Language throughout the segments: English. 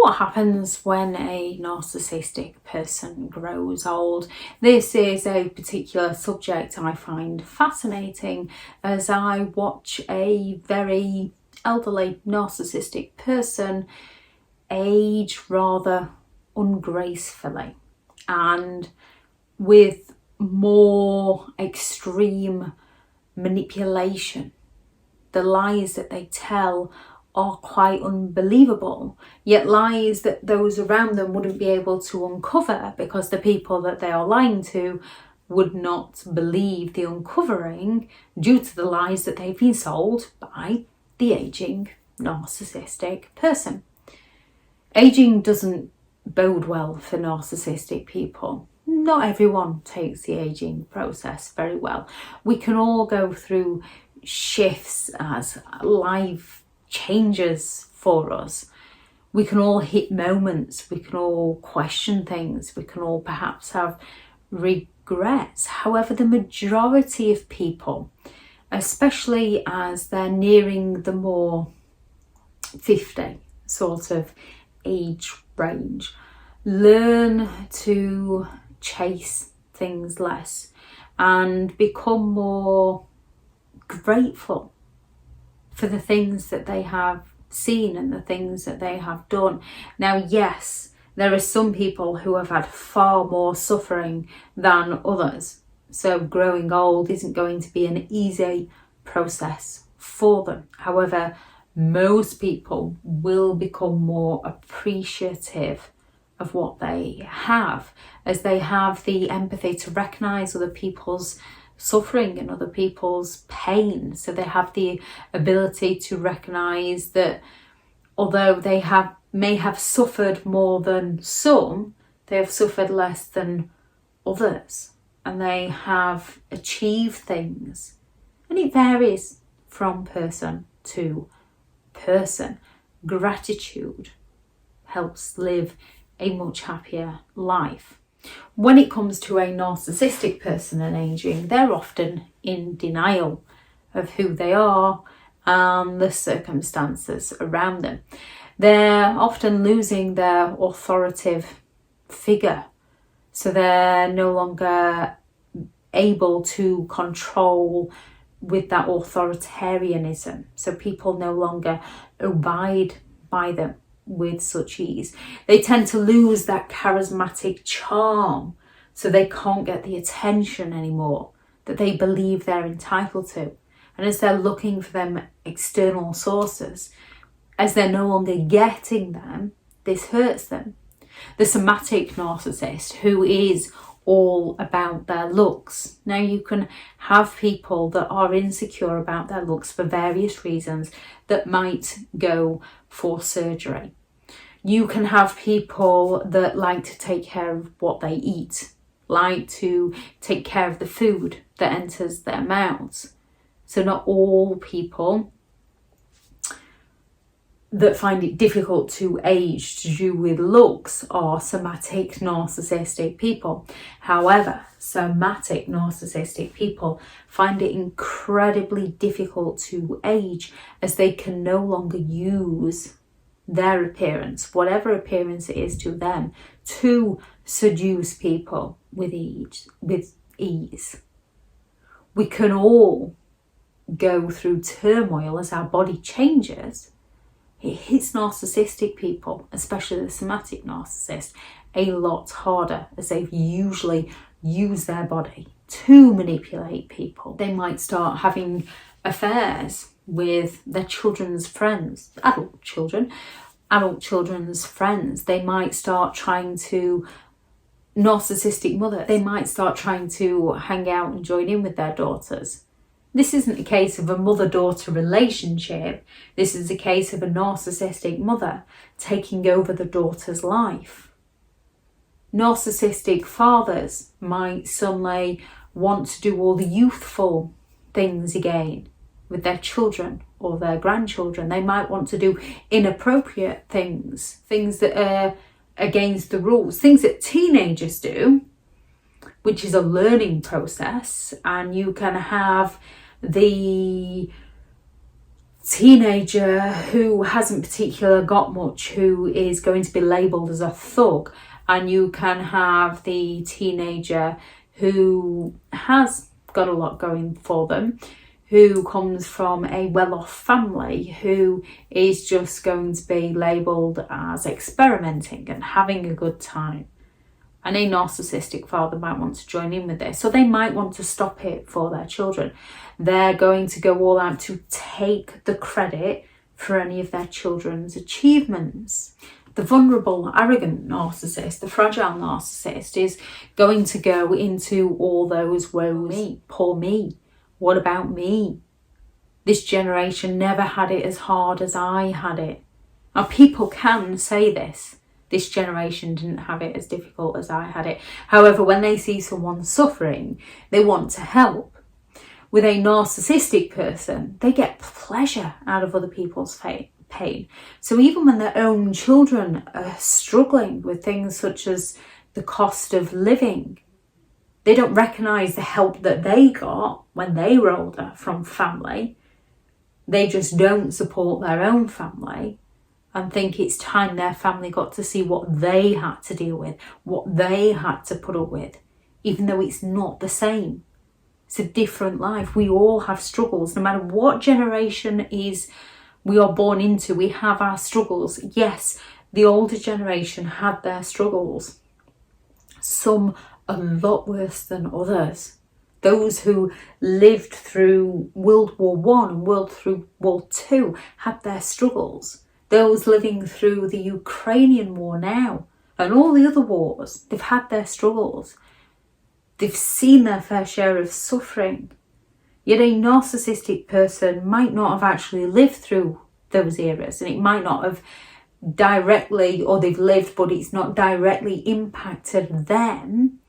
What happens when a narcissistic person grows old? This is a particular subject I find fascinating as I watch a very elderly narcissistic person age rather ungracefully and with more extreme manipulation. The lies that they tell are quite unbelievable, yet lies that those around them wouldn't be able to uncover because the people that they are lying to would not believe the uncovering due to the lies that they've been sold by the aging narcissistic person. Aging doesn't bode well for narcissistic people. Not everyone takes the aging process very well. We can all go through shifts as life changes for us. We can all hit moments, we can all question things, we can all perhaps have regrets. However, the majority of people, especially as they're nearing the more 50 sort of age range, learn to chase things less and become more grateful for the things that they have seen and the things that they have done. Now, yes, there are some people who have had far more suffering than others. So growing old isn't going to be an easy process for them. However, most people will become more appreciative of what they have as they have the empathy to recognise other people's suffering and other people's pain. So they have the ability to recognise that although they may have suffered more than some, they have suffered less than others, and they have achieved things. And it varies from person to person. Gratitude helps live a much happier life. When it comes to a narcissistic person and aging, they're often in denial of who they are and the circumstances around them. They're often losing their authoritative figure, so they're no longer able to control with that authoritarianism. So people no longer abide by them with such ease. They tend to lose that charismatic charm, so they can't get the attention anymore that they believe they're entitled to. And as they're looking for them external sources, as they're no longer getting them, this hurts them. The somatic narcissist, who is all about their looks. Now, you can have people that are insecure about their looks for various reasons that might go for surgery. You can have people that like to take care of what they eat, like to take care of the food that enters their mouths. So not all people that find it difficult to age to do with looks are somatic narcissistic people. However, somatic narcissistic people find it incredibly difficult to age as they can no longer use their appearance, whatever appearance it is to them, to seduce people with ease. We can all go through turmoil as our body changes. It hits narcissistic people, especially the somatic narcissist, a lot harder as they've usually used their body to manipulate people. They might start having affairs with their children's friends, adult children's friends. They might start trying to, narcissistic mothers, they might start trying to hang out and join in with their daughters. This isn't a case of a mother-daughter relationship. This is a case of a narcissistic mother taking over the daughter's life. Narcissistic fathers might suddenly want to do all the youthful things again with their children or their grandchildren. They might want to do inappropriate things, things that are against the rules, things that teenagers do, which is a learning process, and you can have the teenager who hasn't particularly got much, who is going to be labelled as a thug, and you can have the teenager who has got a lot going for them, who comes from a well-off family, who is just going to be labelled as experimenting and having a good time. And a narcissistic father might want to join in with this, so they might want to stop it for their children. They're going to go all out to take the credit for any of their children's achievements. The vulnerable, arrogant narcissist, the fragile narcissist, is going to go into all those woes. Poor me. What about me? This generation never had it as hard as I had it. Now, people can say this. This generation didn't have it as difficult as I had it. However, when they see someone suffering, they want to help. With a narcissistic person, they get pleasure out of other people's pain. So even when their own children are struggling with things such as the cost of living, they don't recognise the help that they got when they were older from family. They just don't support their own family and think it's time their family got to see what they had to deal with, what they had to put up with, even though it's not the same. It's a different life. We all have struggles, no matter what generation we are born into, we have our struggles. Yes, the older generation had their struggles. Some a lot worse than others. Those who lived through World War I and World War II had their struggles. Those living through the Ukrainian war now and all the other wars, they've had their struggles. They've seen their fair share of suffering. Yet a narcissistic person might not have actually lived through those eras, and it might not have directly, or they've lived but it's not directly impacted them,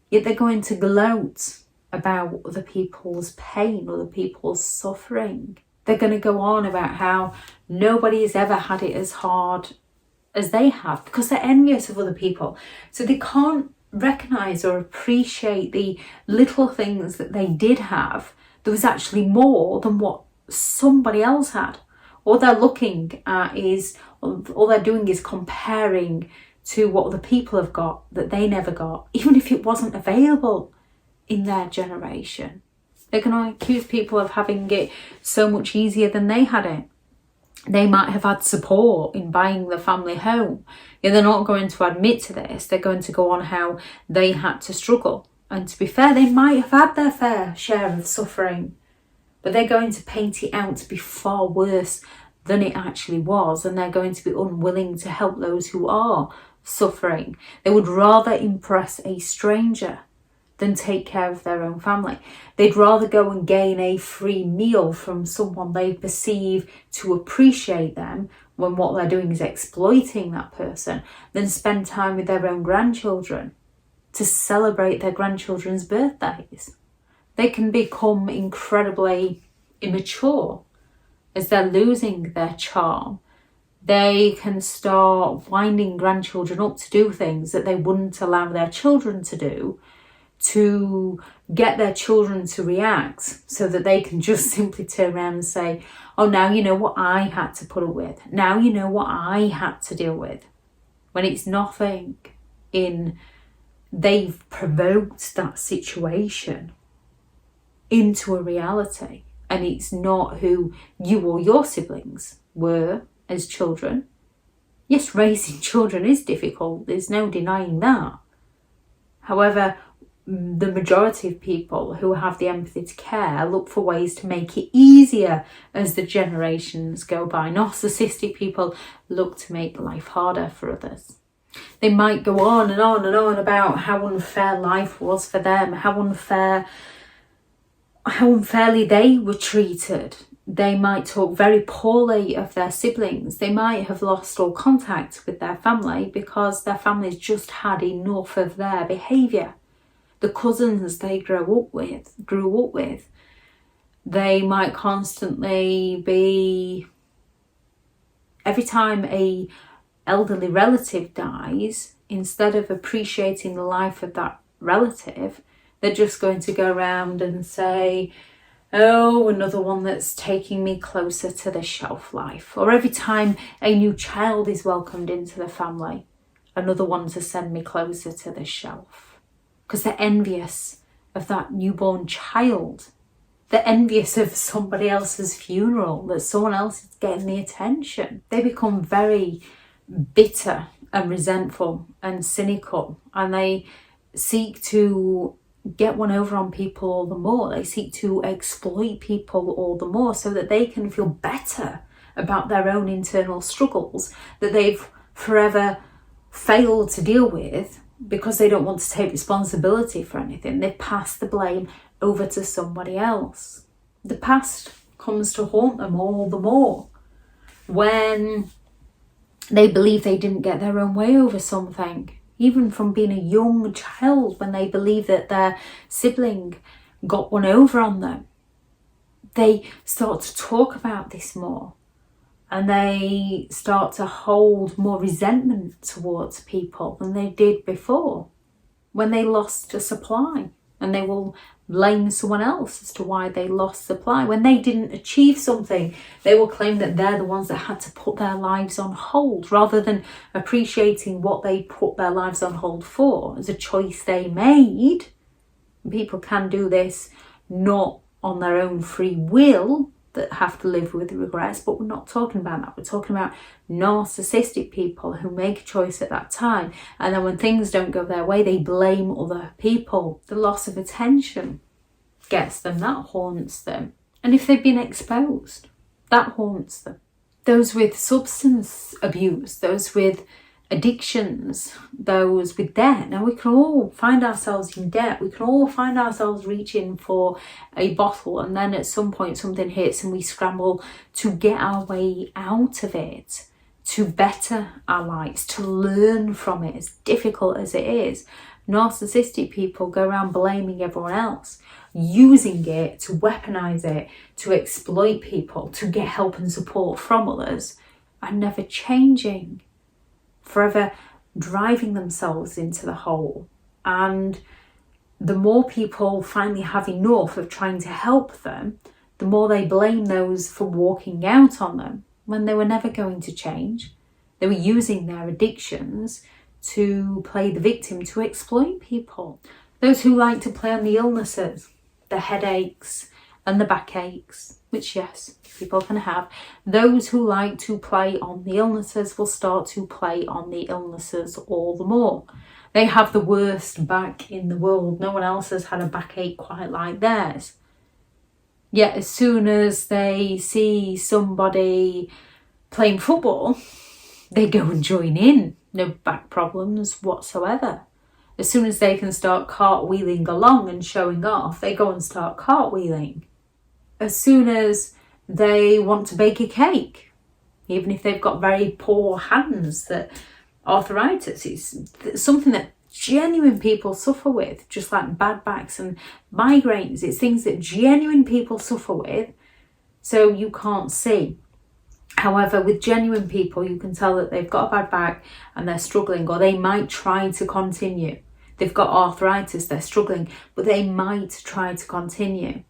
yet they're going to gloat about other people's pain, other people's suffering. They're going to go on about how nobody has ever had it as hard as they have because they're envious of other people. So they can't recognise or appreciate the little things that they did have. There was actually more than what somebody else had. All they're looking at is, all they're doing is comparing to what other people have got that they never got, even if it wasn't available in their generation. They're going to accuse people of having it so much easier than they had it. They might have had support in buying the family home. Yeah, they're not going to admit to this. They're going to go on how they had to struggle. And to be fair, they might have had their fair share of suffering, but they're going to paint it out to be far worse than it actually was. And they're going to be unwilling to help those who are suffering. They would rather impress a stranger than take care of their own family. They'd rather go and gain a free meal from someone they perceive to appreciate them when what they're doing is exploiting that person than spend time with their own grandchildren to celebrate their grandchildren's birthdays. They can become incredibly immature as they're losing their charm. They can start winding grandchildren up to do things that they wouldn't allow their children to do, to get their children to react so that they can just simply turn around and say, oh, now you know what I had to put up with. Now you know what I had to deal with. When it's nothing they've provoked that situation into a reality, and it's not who you or your siblings were as children. Yes, raising children is difficult. There's no denying that. However, the majority of people who have the empathy to care look for ways to make it easier as the generations go by. Narcissistic people look to make life harder for others. They might go on and on and on about how unfair life was for them, how unfairly they were treated. They might talk very poorly of their siblings. They might have lost all contact with their family because their families just had enough of their behaviour. The cousins they grew up with, they might constantly be, every time a elderly relative dies, instead of appreciating the life of that relative, they're just going to go around and say, Oh, another one that's taking me closer to the shelf life. Or every time a new child is welcomed into the family, another one to send me closer to the shelf. Because they're envious of that newborn child. They're envious of somebody else's funeral, that someone else is getting the attention. They become very bitter and resentful and cynical, and they seek to get one over on people all the more. They seek to exploit people all the more so that they can feel better about their own internal struggles that they've forever failed to deal with because they don't want to take responsibility for anything. They pass the blame over to somebody else. The past comes to haunt them all the more when they believe they didn't get their own way over something. Even from being a young child, when they believe that their sibling got one over on them, they start to talk about this more, and they start to hold more resentment towards people than they did before. When they lost a supply, and they will blame someone else as to why they lost supply. When they didn't achieve something, they will claim that they're the ones that had to put their lives on hold, rather than appreciating what they put their lives on hold for as a choice they made. People can do this not on their own free will, that have to live with regrets, but we're not talking about that. We're talking about narcissistic people who make a choice at that time, and then when things don't go their way, they blame other people. The loss of attention gets them, that haunts them. And if they've been exposed, that haunts them. Those with substance abuse, those with addictions, those with debt. Now, we can all find ourselves in debt. We can all find ourselves reaching for a bottle, and then at some point something hits and we scramble to get our way out of it, to better our lives, to learn from it, as difficult as it is. Narcissistic people go around blaming everyone else, using it to weaponize it, to exploit people, to get help and support from others, and never changing. Forever driving themselves into the hole. And the more people finally have enough of trying to help them, the more they blame those for walking out on them when they were never going to change. They were using their addictions to play the victim, to exploit people. Those who like to play on the illnesses, the headaches and the backaches, which yes, people can have. Those who like to play on the illnesses will start to play on the illnesses all the more. They have the worst back in the world. No one else has had a backache quite like theirs. Yet as soon as they see somebody playing football, they go and join in. No back problems whatsoever. As soon as they can start cartwheeling along and showing off, they go and start cartwheeling. As soon as they want to bake a cake, even if they've got very poor hands, that arthritis is something that genuine people suffer with, just like bad backs and migraines. It's things that genuine people suffer with, so you can't see. However, with genuine people, you can tell that they've got a bad back and they're struggling, or they might try to continue. They've got arthritis, they're struggling, but they might try to continue.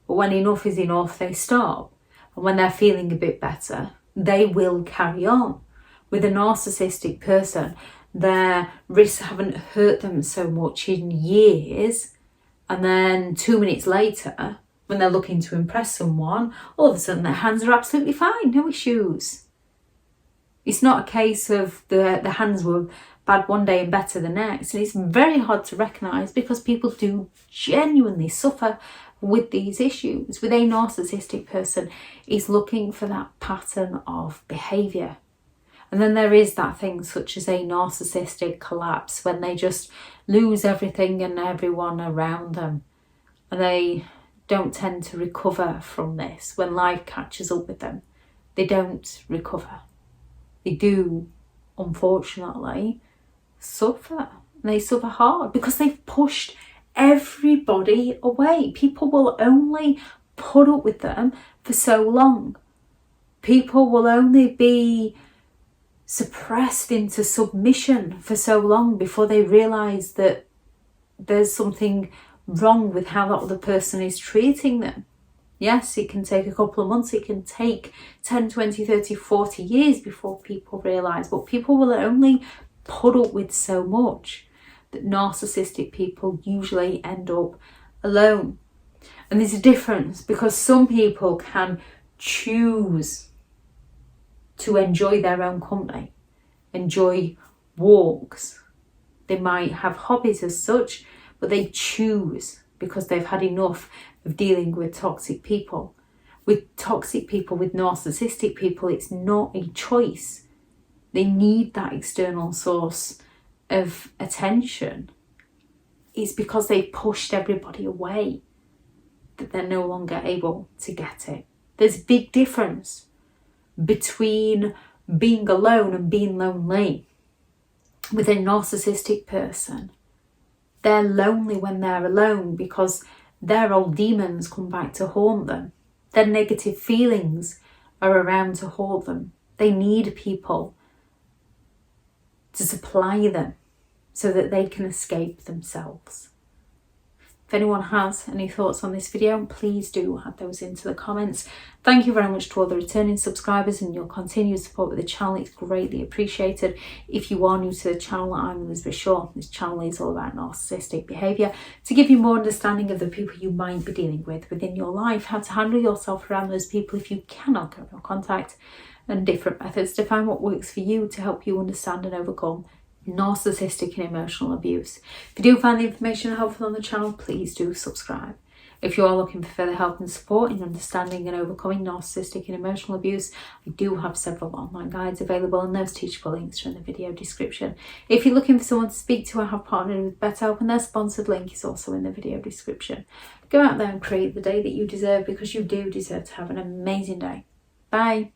But when enough is enough, they stop. And when they're feeling a bit better, they will carry on. With a narcissistic person, their wrists haven't hurt them so much in years. And then 2 minutes later, when they're looking to impress someone, all of a sudden their hands are absolutely fine, no issues. It's not a case of the hands were bad one day and better the next. And it's very hard to recognise, because people do genuinely suffer with these issues. With a narcissistic person, is looking for that pattern of behaviour. And then there is that thing such as a narcissistic collapse, when they just lose everything and everyone around them. And they don't tend to recover from this. When life catches up with them, they don't recover. They do, unfortunately, suffer. They suffer hard because they've pushed everybody away. People will only put up with them for so long. People will only be suppressed into submission for so long before they realise that there's something wrong with how that other person is treating them. Yes, it can take a couple of months, it can take 10, 20, 30, 40 years before people realise, but people will only put up with so much that narcissistic people usually end up alone. And there's a difference, because some people can choose to enjoy their own company, enjoy walks. They might have hobbies as such, but they choose because they've had enough of dealing with toxic people. With toxic people, with narcissistic people, it's not a choice. They need that external source of attention. It's because they've pushed everybody away that they're no longer able to get it. There's a big difference between being alone and being lonely. With a narcissistic person, they're lonely when they're alone because their old demons come back to haunt them. Their negative feelings are around to haunt them. They need people to supply them so that they can escape themselves. If anyone has any thoughts on this video, please do add those into the comments. Thank you very much to all the returning subscribers and your continued support with the channel. It's greatly appreciated. If you are new to the channel, I'm Elizabeth Shaw. This channel is all about narcissistic behaviour to give you more understanding of the people you might be dealing with within your life, how to handle yourself around those people if you cannot get no contact, and different methods to find what works for you to help you understand and overcome narcissistic and emotional abuse. If you do find the information helpful on the channel, please do subscribe. If you are looking for further help and support in understanding and overcoming narcissistic and emotional abuse, I do have several online guides available, and those teachable links are in the video description. If you're looking for someone to speak to, I have partnered with BetterHelp, and their sponsored link is also in the video description. Go out there and create the day that you deserve, because you do deserve to have an amazing day. Bye.